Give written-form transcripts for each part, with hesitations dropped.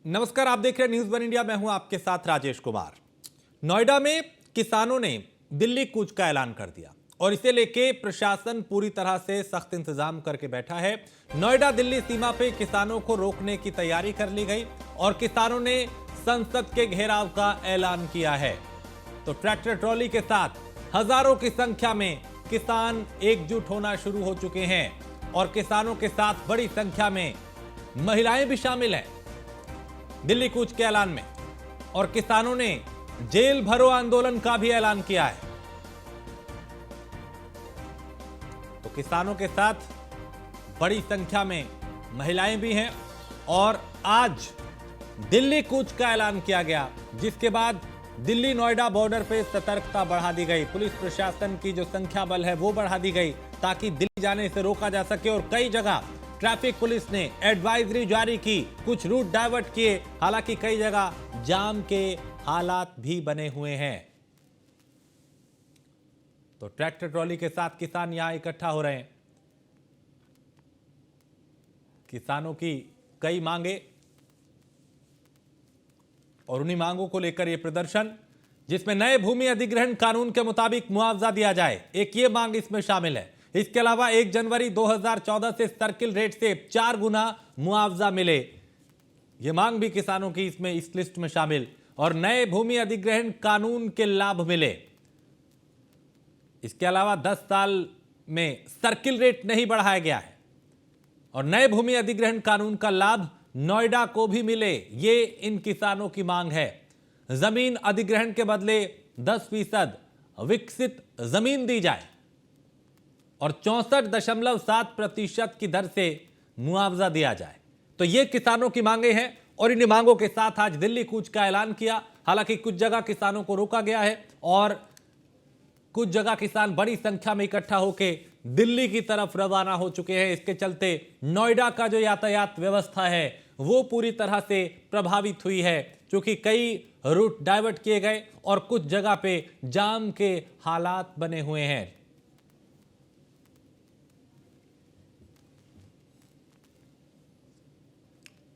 नमस्कार, आप देख रहे हैं न्यूज़ वन इंडिया। मैं हूं आपके साथ राजेश कुमार। नोएडा में किसानों ने दिल्ली कूच का ऐलान कर दिया और इसे लेके प्रशासन पूरी तरह से सख्त इंतजाम करके बैठा है। नोएडा दिल्ली सीमा पे किसानों को रोकने की तैयारी कर ली गई और किसानों ने संसद के घेराव का ऐलान किया है। तो ट्रैक्टर ट्रॉली के साथ हजारों की संख्या में किसान एकजुट होना शुरू हो चुके हैं और किसानों के साथ बड़ी संख्या में महिलाएं भी शामिल हैं दिल्ली कूच के ऐलान में। और किसानों ने जेल भरो आंदोलन का भी ऐलान किया है। तो किसानों के साथ बड़ी संख्या में महिलाएं भी हैं और आज दिल्ली कूच का ऐलान किया गया, जिसके बाद दिल्ली नोएडा बॉर्डर पे सतर्कता बढ़ा दी गई। पुलिस प्रशासन की जो संख्या बल है वो बढ़ा दी गई ताकि दिल्ली जाने से रोका जा सके। और कई जगह ट्रैफिक पुलिस ने एडवाइजरी जारी की, कुछ रूट डाइवर्ट किए। हालांकि कई जगह जाम के हालात भी बने हुए हैं। तो ट्रैक्टर ट्रॉली के साथ किसान यहां इकट्ठा हो रहे हैं। किसानों की कई मांगे और उन्हीं मांगों को लेकर यह प्रदर्शन, जिसमें नए भूमि अधिग्रहण कानून के मुताबिक मुआवजा दिया जाए, एक ये मांग इसमें शामिल है। इसके अलावा 1 जनवरी 2014 से सर्किल रेट से 4 गुना मुआवजा मिले, यह मांग भी किसानों की इसमें इस लिस्ट में शामिल। और नए भूमि अधिग्रहण कानून के लाभ मिले। इसके अलावा 10 साल में सर्किल रेट नहीं बढ़ाया गया है और नए भूमि अधिग्रहण कानून का लाभ नोएडा को भी मिले, ये इन किसानों की मांग है। जमीन अधिग्रहण के बदले 10% विकसित जमीन दी जाए और 64.7% की दर से मुआवजा दिया जाए। तो ये किसानों की मांगे हैं और इन मांगों के साथ आज दिल्ली कूच का ऐलान किया। हालांकि कुछ जगह किसानों को रोका गया है और कुछ जगह किसान बड़ी संख्या में इकट्ठा होकर दिल्ली की तरफ रवाना हो चुके हैं। इसके चलते नोएडा का जो यातायात व्यवस्था है वो पूरी तरह से प्रभावित हुई है, क्योंकि कई रूट डाइवर्ट किए गए और कुछ जगह पे जाम के हालात बने हुए हैं।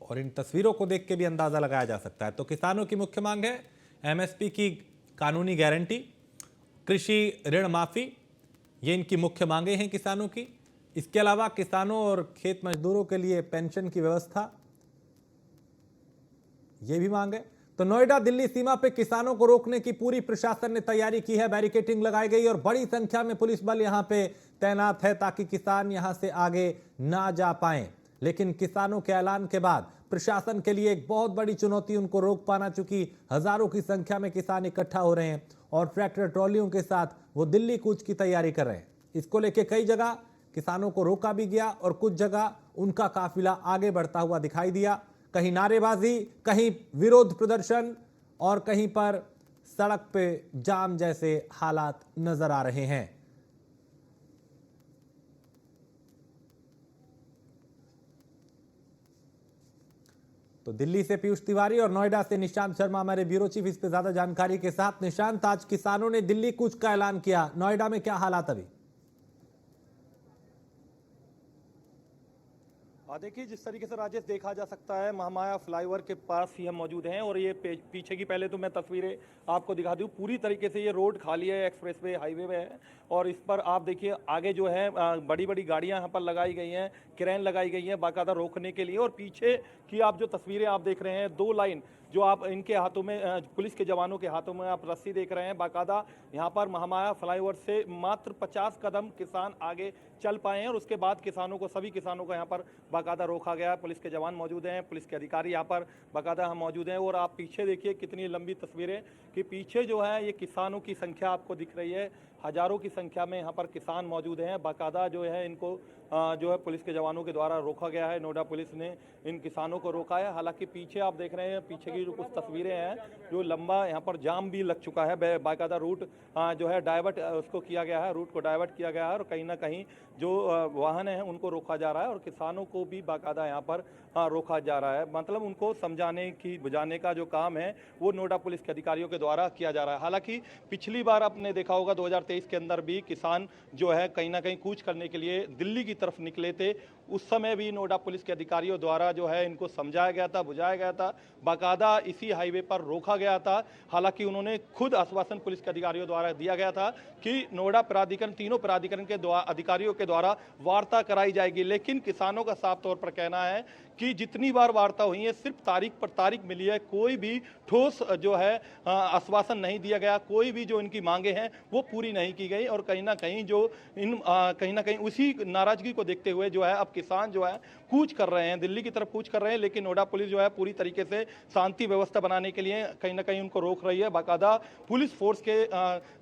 और इन तस्वीरों को देख के भी अंदाजा लगाया जा सकता है। तो किसानों की मुख्य मांग है एमएसपी की कानूनी गारंटी, कृषि ऋण माफी, ये इनकी मुख्य मांगे हैं किसानों की। इसके अलावा किसानों और खेत मजदूरों के लिए पेंशन की व्यवस्था, ये भी मांग है। तो नोएडा दिल्ली सीमा पे किसानों को रोकने की पूरी प्रशासन ने तैयारी की है। बैरिकेटिंग लगाई गई और बड़ी संख्या में पुलिस बल यहां पे तैनात है ताकि किसान यहां से आगे ना जा पाएं। लेकिन किसानों के ऐलान के बाद प्रशासन के लिए एक बहुत बड़ी चुनौती उनको रोक पाना, चूंकि हजारों की संख्या में किसान इकट्ठा हो रहे हैं और ट्रैक्टर ट्रॉलियों के साथ वो दिल्ली कूच की तैयारी कर रहे हैं। इसको लेकर कई जगह किसानों को रोका भी गया और कुछ जगह उनका काफिला आगे बढ़ता हुआ दिखाई दिया। कहीं नारेबाजी, कहीं विरोध प्रदर्शन और कहीं पर सड़क पे जाम जैसे हालात नजर आ रहे हैं। तो दिल्ली से पीयूष तिवारी और नोएडा से निशांत शर्मा हमारे ब्यूरो चीफ इस पे ज्यादा जानकारी के साथ। निशांत, आज किसानों ने दिल्ली कूच का ऐलान किया, नोएडा में क्या हालात अभी? देखिए, जिस तरीके से राजेश देखा जा सकता है, महामाया फ्लाईओवर के पास ही हम मौजूद हैं और ये पीछे की पहले तो मैं तस्वीरें आपको दिखा दूं। पूरी तरीके से ये रोड खाली है, एक्सप्रेसवे हाईवे में है और इस पर आप देखिए आगे जो है बड़ी बड़ी गाड़ियां यहाँ पर लगाई गई हैं, क्रेन लगाई गई हैं बाकायदा रोकने के लिए। और पीछे की आप जो तस्वीरें आप देख रहे हैं, 2 लाइन जो आप इनके हाथों में पुलिस के जवानों के हाथों में आप रस्सी देख रहे हैं बाकायदा। यहाँ पर महामाया फ्लाईओवर से मात्र 50 कदम किसान आगे चल पाए हैं और उसके बाद किसानों को, सभी किसानों को यहाँ पर बाकायदा रोका गया है। पुलिस के जवान मौजूद हैं, पुलिस के अधिकारी यहाँ पर बाकायदा हम मौजूद हैं। और आप पीछे देखिए कितनी लंबी तस्वीरें कि पीछे जो है ये किसानों की संख्या आपको दिख रही है। हजारों की संख्या में यहाँ पर किसान मौजूद हैं। बाकायदा जो है इनको जो है पुलिस के जवानों के द्वारा रोका गया है। नोएडा पुलिस ने इन किसानों को रोका है। हालांकि पीछे आप देख रहे हैं, पीछे की जो कुछ तस्वीरें हैं, जो लंबा यहाँ पर जाम भी लग चुका है। बाकायदा रूट जो है डाइवर्ट उसको किया गया है, रूट को डाइवर्ट किया गया है और कहीं ना कहीं जो वाहन हैं उनको रोका जा रहा है और किसानों को भी बाकायदा यहाँ पर रोका जा रहा है। मतलब उनको समझाने की, बुझाने का जो काम है वो नोएडा पुलिस के अधिकारियों के द्वारा किया जा रहा है। हालांकि पिछली बार आपने देखा होगा 2023 के अंदर भी किसान जो है कहीं ना कहीं कूच करने के लिए दिल्ली की तरफ निकले थे उस समय भी नोएडा पुलिस के अधिकारियों द्वारा जो है इनको समझाया गया था, बुझाया गया था, बाकायदा इसी हाईवे पर रोका गया था। हालांकि उन्होंने खुद आश्वासन पुलिस के अधिकारियों द्वारा दिया गया था कि नोएडा प्राधिकरण, तीनों प्राधिकरण के अधिकारियों के द्वारा वार्ता कराई जाएगी, लेकिन किसानों का साफ तौर पर कहना है कि जितनी बार वार्ता हुई है सिर्फ तारीख पर तारीख मिली है, कोई भी ठोस जो है आश्वासन नहीं दिया गया, कोई भी जो इनकी मांगे हैं वो पूरी नहीं की गई। और कहीं ना कहीं उसी नाराजगी को देखते हुए जो है अब किसान जो है कूच कर रहे हैं, दिल्ली की तरफ कूच कर रहे हैं, लेकिन नोएडा पुलिस जो है पूरी तरीके से शांति व्यवस्था बनाने के लिए कहीं ना कहीं उनको रोक रही है। बाकायदा पुलिस फोर्स के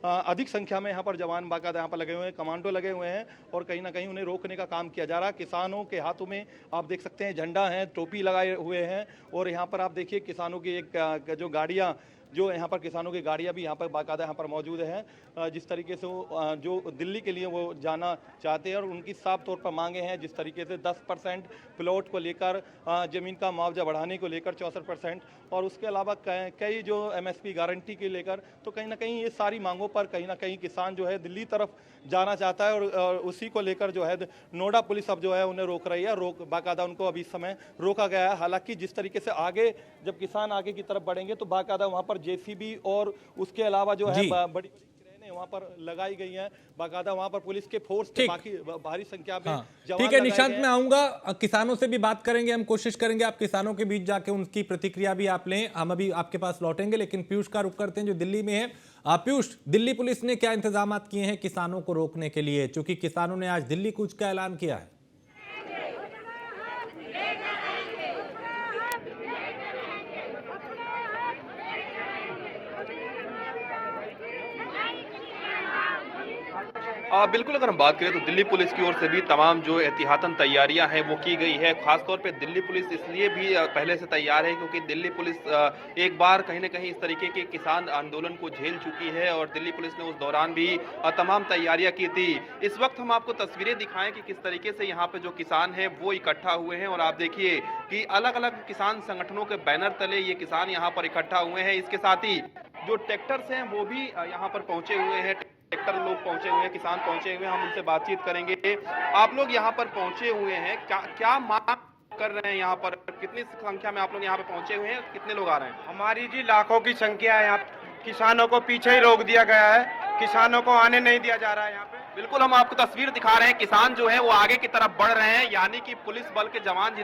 अधिक संख्या में यहाँ पर जवान बाकायदा यहाँ पर लगे हुए हैं, कमांडो लगे हुए हैं और कहीं ना कहीं उन्हें रोकने का काम किया जा रहा है। किसानों के हाथों में आप देख सकते हैं झंडा है, टोपी लगाए हुए हैं और यहाँ पर आप देखिए किसानों की एक जो गाड़ियाँ, जो यहाँ पर किसानों की गाड़ियाँ भी यहाँ पर बाकायदा यहाँ पर मौजूद हैं। जिस तरीके से वो जो दिल्ली के लिए वो जाना चाहते हैं और उनकी साफ तौर पर मांगे हैं, जिस तरीके से 10% प्लॉट को लेकर, ज़मीन का मुआवजा बढ़ाने को लेकर 64% और उसके अलावा कई जो MSP गारंटी के लेकर, तो कहीं ना कहीं ये सारी मांगों पर कहीं ना कहीं किसान जो है दिल्ली तरफ जाना चाहता है और उसी को लेकर जो है नोएडा पुलिस अब जो है उन्हें रोक रही है। बाकायदा उनको अभी इस समय रोका गया है। हालांकि जिस तरीके से आगे जब किसान आगे की तरफ बढ़ेंगे तो बाकायदा वहाँ पर JCB और उसके अलावा जो है बड़ी क्रेनें वहाँ पर लगाई गई हैं, बाकायदा वहाँ पर पुलिस के फोर्स के बाकी भारी संख्या में जवान ठीक है निशांत, मैं आऊंगा, किसानों से भी बात करेंगे, हम कोशिश करेंगे आप किसानों के बीच जाके उनकी प्रतिक्रिया भी आप लें, हम अभी आपके पास लौटेंगे। लेकिन पीयूष का रुख करते हैं जो दिल्ली में है। पीयूष, दिल्ली पुलिस ने क्या इंतजाम किए हैं किसानों को रोकने के लिए, चूंकि किसानों ने आज दिल्ली कूच का ऐलान किया है? बिल्कुल, अगर हम बात करें तो दिल्ली पुलिस की ओर से भी तमाम जो एहतियातन तैयारियां हैं वो की गई है। खासतौर पे दिल्ली पुलिस इसलिए भी पहले से तैयार है क्योंकि दिल्ली पुलिस एक बार कहीं न कहीं इस तरीके के किसान आंदोलन को झेल चुकी है और दिल्ली पुलिस ने उस दौरान भी तमाम तैयारियां की थी। इस वक्त हम आपको तस्वीरें दिखाएं कि किस तरीके से यहाँ पे जो किसान है वो इकट्ठा हुए हैं और आप देखिए कि अलग अलग किसान संगठनों के बैनर तले ये किसान यहाँ पर इकट्ठा हुए हैं। इसके साथ ही जो ट्रैक्टर्स हैं वो भी यहाँ पर पहुंचे हुए हैं, ट्रैक्टर लोग पहुंचे हुए हैं, किसान पहुंचे हुए हैं, हम उनसे बातचीत करेंगे। आप लोग यहाँ पर पहुंचे हुए हैं, क्या मांग कर रहे हैं? यहाँ पर कितनी संख्या में आप लोग यहाँ पे पहुंचे हुए हैं, कितने लोग आ रहे हैं? हमारी जी लाखों की संख्या है। यहाँ किसानों को पीछे ही रोक दिया गया है, किसानों को आने नहीं दिया जा रहा है यहाँ पे। बिल्कुल, हम आपको तस्वीर दिखा रहे हैं, किसान जो है वो आगे की तरफ बढ़ रहे हैं, यानी कि पुलिस बल के जवान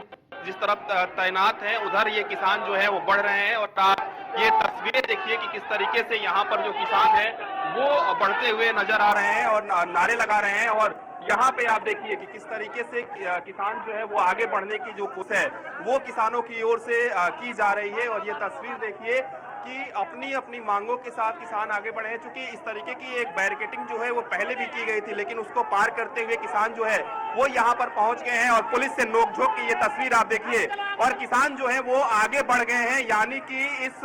जिस तरफ तैनात हैं उधर ये किसान जो है वो बढ़ रहे हैं। और आप ये तस्वीरें देखिए कि किस तरीके से यहाँ पर जो किसान है वो बढ़ते हुए नजर आ रहे हैं और नारे लगा रहे हैं। और यहाँ पे आप देखिए कि किस तरीके से किसान जो है वो आगे बढ़ने की जो कोशिश है वो किसानों की ओर से की जा रही है। और ये तस्वीर देखिए कि अपनी अपनी मांगों के साथ किसान आगे बढ़े हैं। चूंकि इस तरीके की एक बैरिकेडिंग जो है वो पहले भी की गई थी, लेकिन उसको पार करते हुए किसान जो है वो यहाँ पर पहुंच गए हैं और पुलिस से नोकझोंक की ये तस्वीर आप देखिए। और किसान जो है वो आगे बढ़ गए हैं, यानी कि इस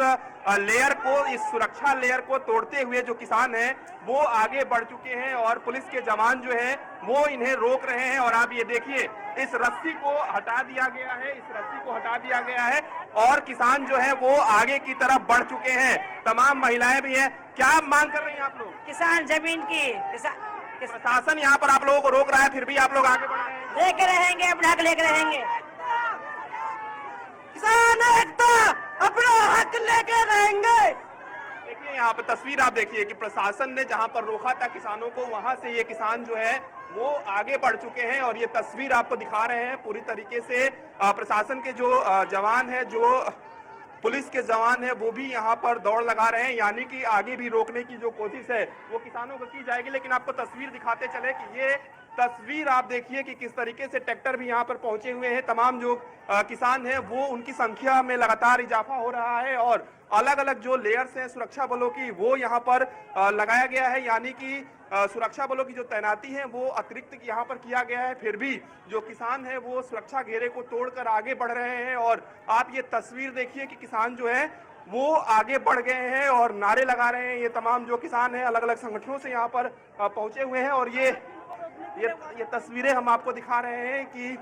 लेयर को, इस सुरक्षा लेयर को तोड़ते हुए जो किसान हैं वो आगे बढ़ चुके हैं और पुलिस के जवान जो है वो इन्हें रोक रहे हैं। और आप ये देखिए इस रस्सी को हटा दिया गया है, इस रस्सी को हटा दिया गया है और किसान जो है वो आगे की तरफ बढ़ चुके हैं। तमाम महिलाएं भी हैं। क्या मांग कर रही हैं आप लोग? किसान जमीन की प्रशासन यहाँ पर आप लोगों को रोक रहा है, फिर भी आप लोग आगे बढ़ रहे हैं? लेके रहेंगे, अपना हक लेके रहेंगे। किसान एकता, अपना हक लेके रहेंगे। देखिए यहाँ पे तस्वीर आप देखिए कि प्रशासन ने जहाँ पर रोका था किसानों को, वहां से ये किसान जो है वो आगे बढ़ चुके हैं। और ये तस्वीर आपको दिखा रहे हैं पूरी तरीके से प्रशासन के जो जवान है, जो पुलिस के जवान है, वो भी यहाँ पर दौड़ लगा रहे हैं, यानी कि आगे भी रोकने की जो कोशिश है वो किसानों को की जाएगी। लेकिन आपको तस्वीर दिखाते चले कि ये तस्वीर आप देखिए कि किस तरीके से ट्रैक्टर भी यहाँ पर पहुंचे हुए हैं। तमाम जो किसान हैं वो उनकी संख्या में लगातार इजाफा हो रहा है और अलग अलग जो लेयर्स हैं सुरक्षा बलों की वो यहाँ पर लगाया गया है, यानी कि सुरक्षा बलों की जो तैनाती है वो अतिरिक्त यहाँ पर किया गया है। फिर भी जो किसान है वो सुरक्षा घेरे को तोड़कर आगे बढ़ रहे हैं। और आप ये तस्वीर देखिए कि किसान जो है वो आगे बढ़ गए हैं और नारे लगा रहे हैं। ये तमाम जो किसान हैं अलग अलग संगठनों से यहाँ पर पहुंचे हुए हैं। और ये तस्वीरें हम आपको दिखा रहे हैं कि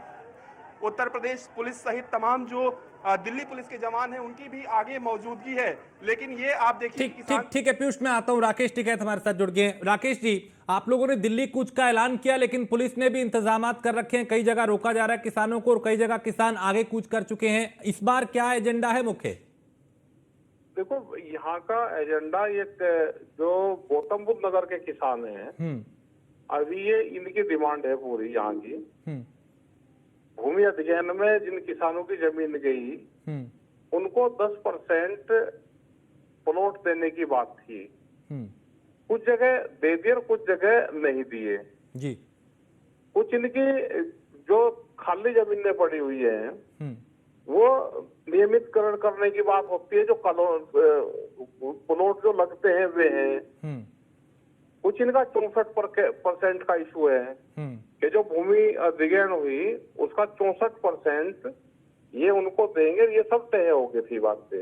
उत्तर प्रदेश पुलिस सहित तमाम जो दिल्ली पुलिस के जवान हैं उनकी भी आगे मौजूदगी है। लेकिन ये आप देखिए ठीक है पीयूष, मैं आता हूं। राकेश टिकैत हमारे साथ जुड़ गए हैं। राकेश जी, आप लोगों ने दिल्ली कूच का ऐलान किया, लेकिन पुलिस ने भी इंतजाम कर रखे हैं, कई जगह रोका जा रहा है किसानों को और कई जगह किसान आगे कूच कर चुके हैं। इस बार क्या एजेंडा है मुख्य? देखो, यहाँ का एजेंडा ये जो गौतम बुद्ध नगर के किसान हैं, अभी ये इनकी डिमांड है पूरी यहाँ की। भूमि अधिग्रहण में जिन किसानों की जमीन गई उनको 10% प्लॉट देने की बात थी। कुछ जगह दे दिए और कुछ जगह नहीं दिए जी। कुछ इनकी जो खाली जमीनें पड़ी हुई है वो नियमितकरण करने की बात होती है। जो प्लॉट जो लगते हैं वे हैं। कुछ इनका 64% का इशू है कि जो भूमि अधिग्रहण हुई उसका 64% ये उनको देंगे। ये सब तय हो गई थी बात पे।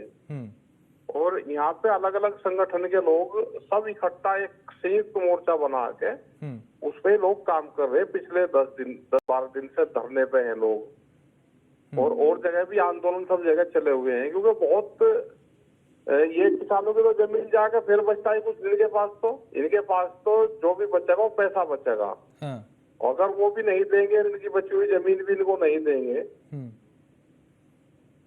और यहाँ पे अलग अलग संगठन के लोग सब इकट्ठा एक संयुक्त मोर्चा बना के उस पे लोग काम कर रहे हैं। पिछले 10-12 दिन से धरने पे हैं लोग। और जगह भी आंदोलन सब जगह चले हुए हैं, क्योंकि बहुत ये किसानों की तो जमीन जाकर फिर बचता है कुछ। इनके पास तो जो भी बचेगा वो पैसा बचेगा। अगर वो भी नहीं देंगे, इनकी बची हुई जमीन भी इनको नहीं देंगे,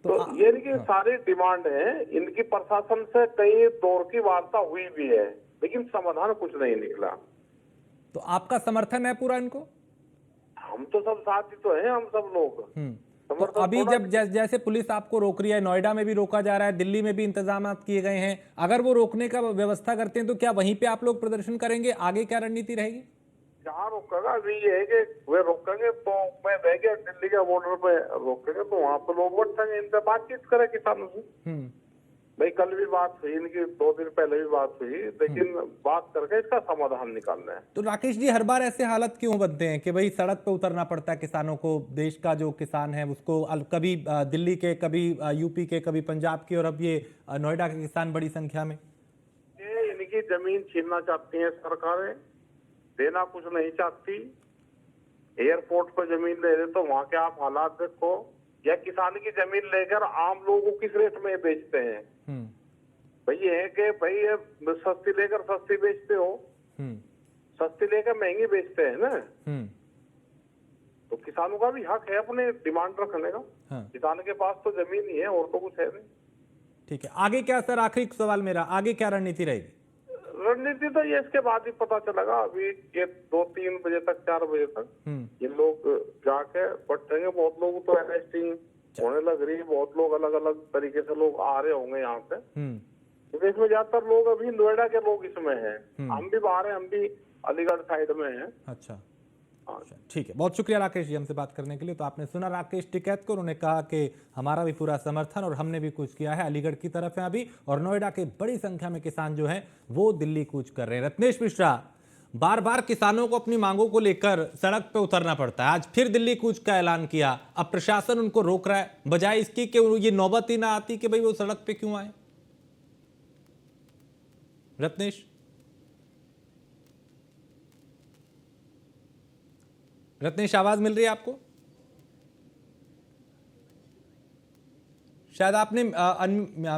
तो ये इनकी सारी डिमांड है। इनकी प्रशासन से कई दौर की वार्ता हुई भी है, लेकिन समाधान कुछ नहीं निकला। तो आपका समर्थन है पूरा इनको? हम तो सब साथ ही तो हैं, हम सब लोग। तो अभी जब जैसे पुलिस आपको रोक रही है, नोएडा में भी रोका जा रहा है, दिल्ली में भी इंतजाम किए गए हैं, अगर वो रोकने का व्यवस्था करते हैं तो क्या वहीं पे आप लोग प्रदर्शन करेंगे? आगे क्या रणनीति रहेगी? जहाँ रोकेगा अभी ये है कि वे रोकेंगे तो मैं देंगे दिल्ली के बॉर्डर पे रोकेंगे तो वहाँ पे लोग बैठेंगे, इनसे बातचीत करें किसानों से। भाई कल भी बात हुई इनकी, 2 दिन पहले भी बात हुई, लेकिन बात करके इसका समाधान निकालना है। तो राकेश जी, हर बार ऐसे हालत क्यों बनते हैं कि भाई सड़क पे उतरना पड़ता है किसानों को? देश का जो किसान है उसको कभी दिल्ली के, कभी यूपी के, कभी पंजाब के, और अब ये नोएडा के किसान बड़ी संख्या में। ये इनकी जमीन छीनना चाहती है सरकारें, देना कुछ नहीं चाहती। एयरपोर्ट पर जमीन ले रहे तो वहाँ के आप हालात देखो, या किसान की जमीन लेकर आम लोगों को किस रेट में बेचते हैं। भाई ये है कि भाई ये सस्ती लेकर सस्ती बेचते हो, सस्ती लेकर महंगी बेचते हैं ना। तो किसानों का भी हक है अपने डिमांड रखने का। किसान के पास तो जमीन ही है और तो कुछ है नहीं। ठीक है, आगे क्या सर, आखिरी सवाल मेरा, आगे क्या रणनीति रहेगी? रणनीति तो ये इसके बाद ही पता चलेगा। अभी ये 2-3 बजे तक, 4 बजे तक ये लोग जाके बैठेंगे। बहुत लोग तो अरेस्टिंग होने लग रही है, बहुत लोग अलग अलग तरीके से लोग आ रहे होंगे यहाँ पे। क्योंकि इसमें ज्यादातर लोग अभी नोएडा के लोग इसमें हैं। हम भी बाहर हैं, हम भी अलीगढ़ साइड में हैं। अच्छा, ठीक है, बहुत शुक्रिया राकेश जी हमसे बात करने के लिए। तो आपने सुना राकेश टिकैत को, उन्होंने कहा कि हमारा भी पूरा समर्थन और हमने भी कुछ किया है। अलीगढ़ की तरफ है अभी, और नोएडा के बड़ी संख्या में किसान जो हैं वो दिल्ली कूच कर रहे हैं। रत्नेश मिश्रा, बार बार किसानों को अपनी मांगों को लेकर सड़क पे उतरना पड़ता है। आज फिर दिल्ली कूच का ऐलान किया, अब प्रशासन उनको रोक रहा है, बजाय इसकी कि ये नौबत ही ना आती कि भाई वो सड़क पे क्यों आए। रत्नेश, आवाज मिल रही है आपको? शायद आपने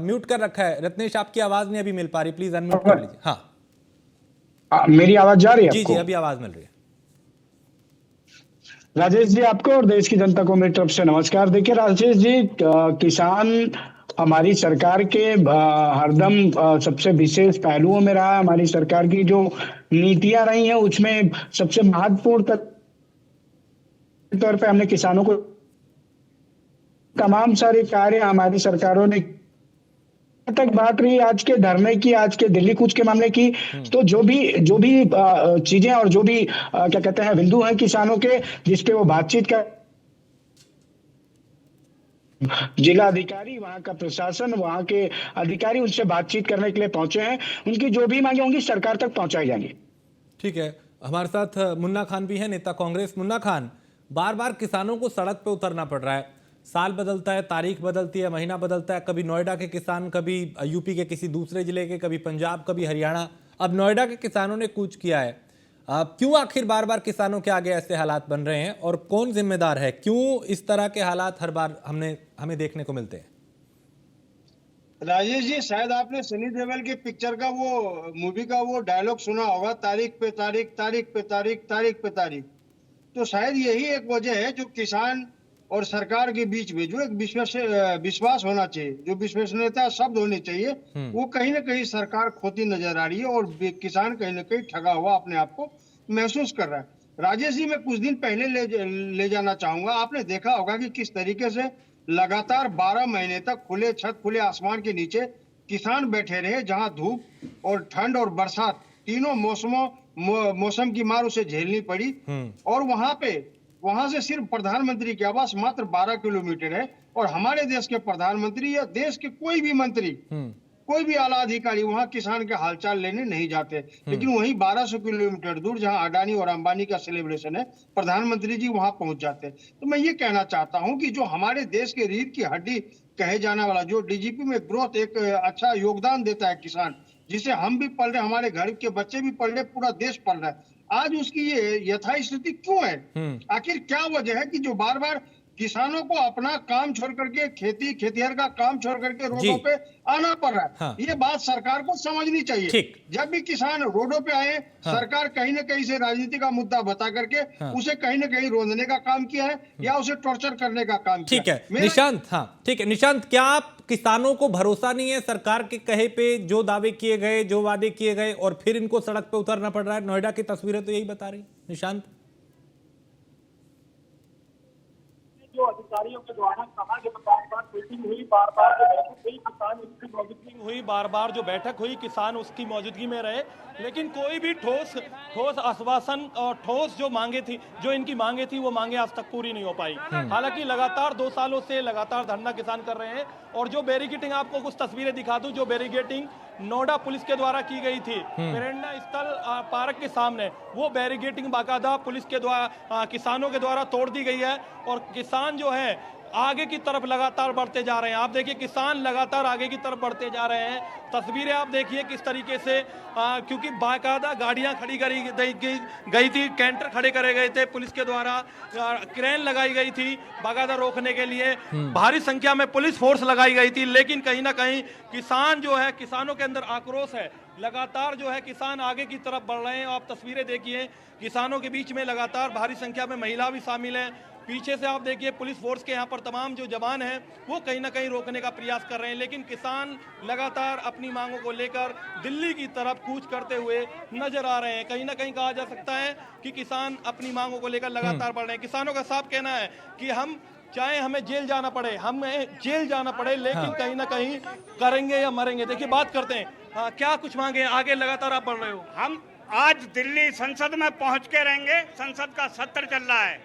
म्यूट कर रखा है। रत्नेश, आपकी आवाज नहीं अभी मिल पा रही, प्लीज अनम्यूट कर लीजिए। हाँ, मेरी आवाज जा रही है? जी जी, अभी आवाज मिल रही है। राजेश जी, आपको और देश की जनता को मेरी तरफ से नमस्कार। देखिए राजेश जी, किसान हमारी सरकार के हरदम सबसे विशेष पहलुओं में रहा। हमारी सरकार की जो नीतियां रही हैं उसमें सबसे महत्वपूर्ण तौर पे हमने किसानों को तमाम सारे कार्य हमारी सरकारों ने तक बात रही आज के धरने की, आज के दिल्ली कूच के मामले की। तो जो भी चीजें और जो भी क्या कहते हैं बिंदु हैं किसानों के, जिसपे वो बातचीत कर, जिला अधिकारी, वहां का प्रशासन, वहां के अधिकारी उनसे बातचीत करने के लिए पहुंचे हैं। उनकी जो भी मांगे होंगी सरकार तक पहुंचाई जाएंगी। ठीक है, हमारे साथ मुन्ना खान भी है, नेता कांग्रेस। मुन्ना खान, बार बार किसानों को सड़क पे उतरना पड़ रहा है, साल बदलता है, तारीख बदलती है, महीना बदलता है, कभी नोएडा के किसान, कभी यूपी के किसी दूसरे जिले के, कभी पंजाब, कभी हरियाणा। अब नोएडा के किसानों ने कूच किया है। क्यों आखिर बार बार किसानों के आगे ऐसे हालात बन रहे हैं और कौन जिम्मेदार है? क्यों इस तरह के हालात हर बार हमें देखने को मिलते हैं? राजेश जी, शायद आपने सनी देओल की पिक्चर का वो मूवी का वो डायलॉग सुना होगा, तारीख पे तारीख, तारीख पे तारीख, तारीख पे तारीख। तो शायद यही एक वजह है जो किसान और सरकार के बीच में जो एक विश्वास होना चाहिए, जो विश्वसनीयता शब्द होने चाहिए, वो कहीं ना कहीं सरकार खोती नजर आ रही है और किसान कहीं ना कहीं ठगा हुआ अपने आप को महसूस कर रहा है। राजेश जी, मैं कुछ दिन पहले ले जाना चाहूंगा। आपने देखा होगा कि किस तरीके से लगातार 12 महीने तक खुले छत खुले आसमान के नीचे किसान बैठे रहे, जहां धूप और ठंड और बरसात तीनों मौसम की मार उसे झेलनी पड़ी। और वहां से सिर्फ प्रधानमंत्री के आवास मात्र 12 किलोमीटर है और हमारे देश के प्रधानमंत्री या देश के कोई भी मंत्री, कोई भी आला अधिकारी वहां किसान के हालचाल लेने नहीं जाते। लेकिन वहीं 1200 किलोमीटर दूर जहां अडानी और अंबानी का सेलिब्रेशन है, प्रधानमंत्री जी वहां पहुंच जाते हैं। तो मैं ये कहना चाहता हूं कि जो हमारे देश के रीढ़ की हड्डी कहे जाने वाला जो डीजीपी में ग्रोथ एक अच्छा योगदान देता है किसान, जिसे हम भी पढ़ रहे, हमारे घर के बच्चे भी पढ़ रहे, पूरा देश पढ़ रहा है, आज उसकी ये यथास्थिति क्यों है? आखिर क्या वजह है कि जो बार बार किसानों को अपना काम छोड़ करके खेतीहर का काम छोड़ करके रोडों पे आना पड़ रहा है? हाँ। ये बात सरकार को समझनी चाहिए। जब भी किसान रोडों पे आए, सरकार कहीं ना कहीं से राजनीति का मुद्दा बता करके उसे कहीं ना कहीं रोंदने का काम किया है या उसे टॉर्चर करने का काम किया। ठीक है निशांत, ठीक है निशांत, क्या आप किसानों को भरोसा नहीं है सरकार के कहे पे, जो दावे किए गए, जो वादे किए गए और फिर इनको सड़क पे उतरना पड़ रहा है? नोएडा की तस्वीरें तो यही बता रही। निशांत, जो अधिकारियों के द्वारा कहा कि बार बार मीटिंग हुई, बार बार जो बैठक हुई, किसान उसकी मौजूदगी हुई, बार बार जो बैठक हुई किसान उसकी मौजूदगी में रहे, लेकिन कोई भी ठोस आश्वासन और ठोस जो मांगे थी, जो इनकी मांगे थी, वो मांगे आज तक पूरी नहीं हो पाई। हालांकि लगातार 2 सालों से लगातार धरना किसान कर रहे हैं। और जो बैरिकेडिंग, आपको कुछ तस्वीरें दिखा दूं, जो बैरिकेडिंग नोएडा पुलिस के द्वारा की गई थी प्रेरणा स्थल पार्क के सामने, वो बैरिकेडिंग बाकायदा पुलिस के द्वारा किसानों के द्वारा तोड़ दी गई है और किसान जो है आगे की तरफ लगातार बढ़ते जा रहे हैं। आप देखिए किसान लगातार आगे की तरफ बढ़ते जा रहे हैं। तस्वीरें आप देखिए किस तरीके से, क्योंकि बाकायदा गाड़ियां खड़ी करी गई थी, कैंटर खड़े करे गए थे पुलिस के द्वारा, क्रेन लगाई गई थी बाकायदा रोकने के लिए, भारी संख्या में पुलिस फोर्स लगाई गई थी। लेकिन कहीं ना कहीं किसान जो है, किसानों के अंदर आक्रोश है, लगातार जो है किसान आगे की तरफ बढ़ रहे हैं। आप तस्वीरें देखिए, किसानों के बीच में लगातार भारी संख्या में महिला भी शामिल हैं। पीछे से आप देखिए पुलिस फोर्स के यहाँ पर तमाम जो जवान हैं वो कहीं ना कहीं रोकने का प्रयास कर रहे हैं। लेकिन किसान लगातार अपनी मांगों को लेकर दिल्ली की तरफ कूच करते हुए नजर आ रहे हैं। कहीं ना कहीं कहा जा सकता है कि किसान अपनी मांगों को लेकर लगातार बढ़ रहे हैं। किसानों का साफ कहना है कि हम चाहे हमें जेल जाना पड़े, लेकिन कहीं ना कहीं करेंगे या मरेंगे। देखिए बात करते हैं, क्या कुछ मांगे, आगे लगातार आप बढ़ रहे हो। हम आज दिल्ली संसद में पहुंच के रहेंगे। संसद का सत्र चल रहा है।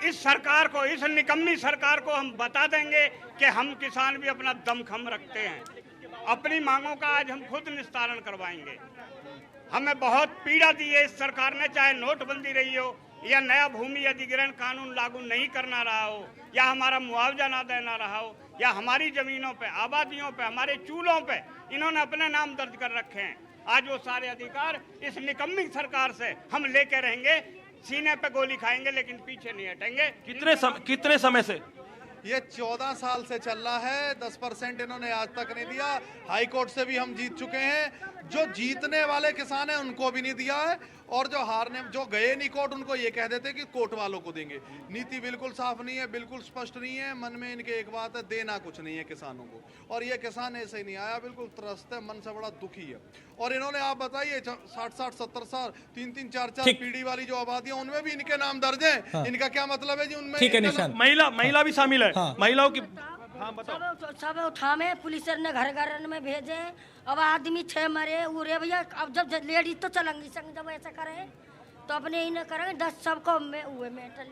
इस सरकार को, इस निकम्मी सरकार को हम बता देंगे कि हम किसान भी अपना दमखम रखते हैं। अपनी मांगों का आज हम खुद निस्तारण करवाएंगे। हमें बहुत पीड़ा दी है इस सरकार ने, चाहे नोटबंदी रही हो या नया भूमि अधिग्रहण कानून लागू नहीं करना रहा हो या हमारा मुआवजा ना देना रहा हो या हमारी जमीनों पे, आबादियों पे, हमारे चूल्हों पे इन्होंने अपने नाम दर्ज कर रखे हैं। आज वो सारे अधिकार इस निकम्मी सरकार से हम लेके रहेंगे। सीने पे गोली खाएंगे लेकिन पीछे नहीं हटेंगे। कितने समय से ये 14 साल से चल रहा है। 10% इन्होंने आज तक नहीं दिया। हाई कोर्ट से भी हम जीत चुके हैं। जो जीतने वाले किसान हैं उनको भी नहीं दिया है और जो गए नहीं कोर्ट उनको ये कह देते कि कोर्ट वालों को देंगे। नीति बिल्कुल साफ नहीं है, बिल्कुल स्पष्ट नहीं है। मन में इनके एक बात है, देना कुछ नहीं है किसानों को। और ये किसान ऐसे ही नहीं आया, बिल्कुल त्रस्त है, मन से बड़ा दुखी है। और इन्होंने, आप बताइए, 60-60, 70 साल, 3-3, 4-4 पीढ़ी वाली जो आबादी है उनमें भी इनके नाम दर्ज है। इनका क्या मतलब है जी? उनमें महिला भी शामिल है। महिलाओं की सब उठावे, पुलिस ने घर घर में भेजे। अब आदमी 6 मरे उरे भैया। अब जब लेडीज तो चलेंगी संग, जब ऐसा करे तो अपने ही न करेंगे, 10 सबको हुए मेंटल।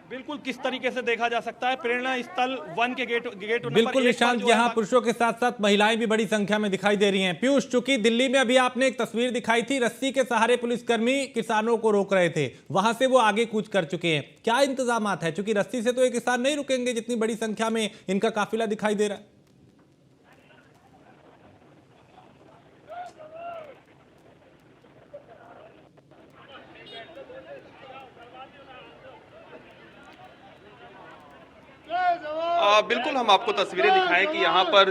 बिल्कुल किस तरीके से देखा जा सकता है प्रेरणा स्थल 1 के गेट बिल्कुल निशांत, यहाँ पुरुषों के साथ साथ महिलाएं भी बड़ी संख्या में दिखाई दे रही हैं। पीयूष, चूंकि दिल्ली में अभी आपने एक तस्वीर दिखाई थी, रस्सी के सहारे पुलिसकर्मी किसानों को रोक रहे थे, वहां से वो आगे कूच कर चुके हैं। क्या इंतजाम है? चूंकि रस्सी से तो ये किसान नहीं रुकेंगे, जितनी बड़ी संख्या में इनका काफिला दिखाई दे रहा है। बिल्कुल हम आपको तस्वीरें दिखाएं कि यहाँ पर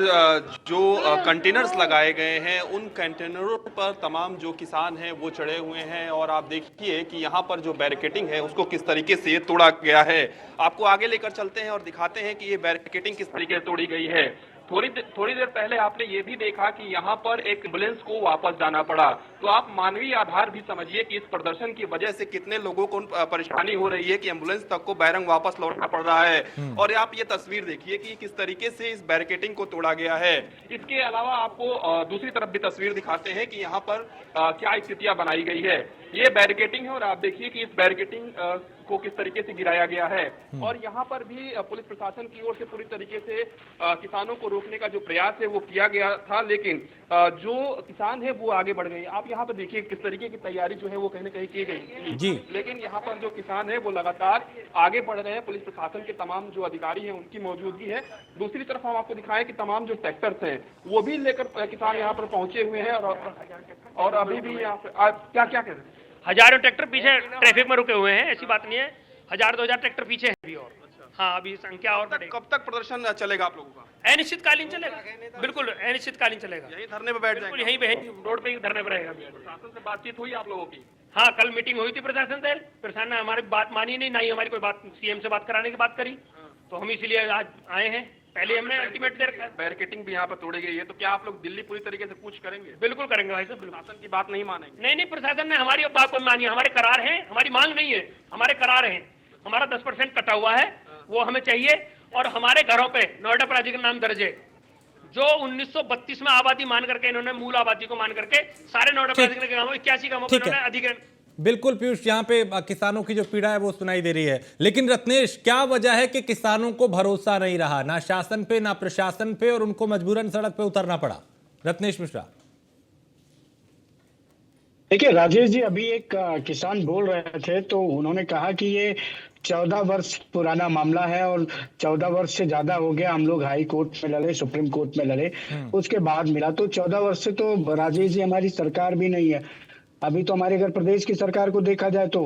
जो कंटेनर्स लगाए गए हैं उन कंटेनरों पर तमाम जो किसान हैं वो चढ़े हुए हैं और आप देखिए कि यहाँ पर जो बैरिकेडिंग है उसको किस तरीके से तोड़ा गया है। आपको आगे लेकर चलते हैं और दिखाते हैं कि ये बैरिकेडिंग किस तरीके से तोड़ी गई है। थोड़ी देर पहले आपने ये भी देखा कि यहाँ पर एक एम्बुलेंस को वापस जाना पड़ा, तो आप मानवीय आधार भी समझिए कि इस प्रदर्शन की वजह से कितने लोगों को परेशानी हो रही है कि एम्बुलेंस तक को बैरंग वापस लौटना पड़ रहा है। और आप ये तस्वीर देखिए कि किस तरीके से इस बैरिकेडिंग को तोड़ा गया है। इसके अलावा आपको दूसरी तरफ भी तस्वीर दिखाते हैं कि यहाँ पर क्या स्थितियां बनाई गई है। ये बैरिकेडिंग है और आप देखिए कि इस बैरिकेडिंग को किस तरीके से गिराया गया है। और यहाँ पर भी पुलिस प्रशासन की ओर से पूरी तरीके से किसानों को रोकने का जो प्रयास है वो किया गया था, लेकिन जो किसान है वो आगे बढ़ गए। आप यहाँ पर देखिए किस तरीके की तैयारी जो है वो कहीं न कहीं की गई जी, लेकिन यहाँ पर जो किसान है वो लगातार आगे बढ़ रहे हैं। पुलिस प्रशासन के तमाम जो अधिकारी हैं उनकी मौजूदगी है। दूसरी तरफ हम आपको दिखाएं कि तमाम जो सेक्टर्स हैं वो भी लेकर किसान यहाँ पर पहुंचे हुए हैं और अभी भी यहाँ पे क्या क्या कह रहे हैं? हजारों ट्रैक्टर पीछे ट्रैफिक में रुके हुए हैं, ऐसी बात नहीं है। 1000-2000 ट्रैक्टर पीछे है अभी। और हाँ, अभी संख्या और कब तक प्रदर्शन चलेगा आप लोगों का? अनिश्चितकालीन चलेगा, बिल्कुल अनिश्चितकालीन चलेगा। यही धरने पर बैठ जाएंगे? यहीं पे रोड पे ही धरने पर रहेगा। प्रशासन से बातचीत हुई आप लोगों की? हाँ, कल मीटिंग हुई थी प्रशासन से। प्रशासन ने हमारी बात मानी नहीं, ना ही हमारी कोई बात सीएम से बात कराने की बात करी, तो हम इसीलिए आज आए हैं। पहले हमने अल्टीमेट दे रखा है। बैरिकेडिंग भी यहाँ पर तोड़ी गई है, तो क्या आप लोग दिल्ली पूरी तरीके से पूछ करेंगे? बिल्कुल करेंगे भाई साहब, प्रशासन की बात नहीं मानेंगे? नहीं, प्रशासन ने हमारी बात को मानी। हमारे करार हैं, हमारी मांग नहीं है, हमारे करार हैं। हमारा 10% कटा हुआ है, वो हमें चाहिए। और हमारे घरों पे नोएडा प्राधिकरण नाम दर्ज है, जो 1932 में आबादी मान करके इन्होंने मूल आबादी को मान करके सारे नोएडा प्राधिकरण के गांवों 81 गांवों को इन्होंने अधिग्रहण। बिल्कुल पीयूष, यहाँ पे किसानों की जो पीड़ा है वो सुनाई दे रही है, लेकिन रत्नेश, क्या वजह है कि किसानों को भरोसा नहीं रहा, ना शासन पे ना प्रशासन पे, और उनको मजबूरन सड़क पे उतरना पड़ा? रत्नेश मिश्रा। देखिए राजेश जी, अभी एक किसान बोल रहे थे तो उन्होंने कहा कि ये 14 वर्ष पुराना मामला है और 14 वर्ष से ज्यादा हो गया। हम लोग हाई कोर्ट में लड़े, सुप्रीम कोर्ट में लड़े, उसके बाद मिला। तो 14 वर्ष से तो राजेश जी हमारी सरकार भी नहीं है। अभी तो हमारे अगर प्रदेश की सरकार को देखा जाए तो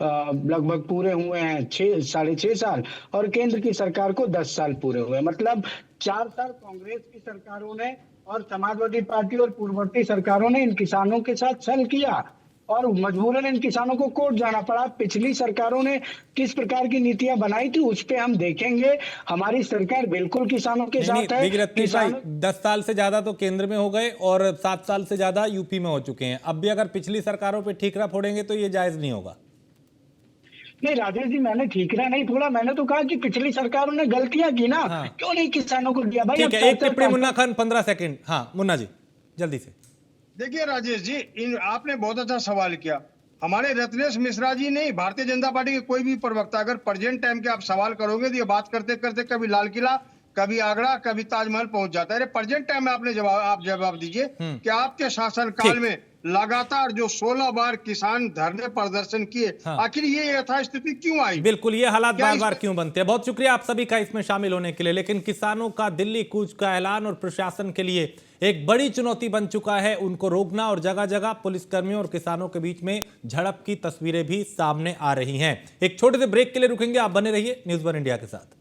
लगभग पूरे हुए हैं 6.5 साल, और केंद्र की सरकार को 10 साल पूरे हुए। मतलब 4 साल कांग्रेस की सरकारों ने और समाजवादी पार्टी और पूर्ववर्ती सरकारों ने इन किसानों के साथ छल किया और मजबूरन इन किसानों को कोर्ट जाना पड़ा। पिछली सरकारों ने किस प्रकार की नीतियां बनाई थी उस पे हम देखेंगे। हमारी सरकार बिल्कुल किसानों के साथ है। 10 साल से ज्यादा तो केंद्र में हो गए और 7 साल से ज्यादा यूपी में हो चुके हैं। अब भी अगर पिछली सरकारों पे ठीकरा फोड़ेंगे तो ये जायज नहीं होगा। नहीं राजेश जी, मैंने ठीकरा नहीं फोड़ा, मैंने तो कहा कि पिछली सरकारों ने गलतियां की ना। हाँ। क्यों नहीं किसानों को दिया भाई? ठीक है, एक टिप्पणी मुन्ना खान 15 सेकंड। हाँ मुन्ना जी जल्दी से। देखिए राजेश जी, आपने बहुत अच्छा सवाल किया। हमारे रत्नेश मिश्रा जी नहीं, भारतीय जनता पार्टी के कोई भी प्रवक्ता अगर प्रेजेंट टाइम के आप सवाल करोगे तो ये बात करते करते कभी लाल किला, कभी आगरा, कभी ताजमहल पहुंच जाता है। अरे प्रेजेंट टाइम में आपने जवाब दीजिए कि आपके शासन काल में लगातार जो 16 बार किसान धरने प्रदर्शन किए, आखिर ये यथास्थिति क्यों आई? बिल्कुल, ये हालात बार बार क्यों बनते हैं? बहुत शुक्रिया आप सभी का इसमें शामिल होने के लिए। लेकिन किसानों का दिल्ली कूच का ऐलान और प्रशासन के लिए एक बड़ी चुनौती बन चुका है उनको रोकना, और जगह जगह पुलिसकर्मियों और किसानों के बीच में झड़प की तस्वीरें भी सामने आ रही हैं। एक छोटे से ब्रेक के लिए रुकेंगे, आप बने रहिए न्यूज़ 1 इंडिया के साथ।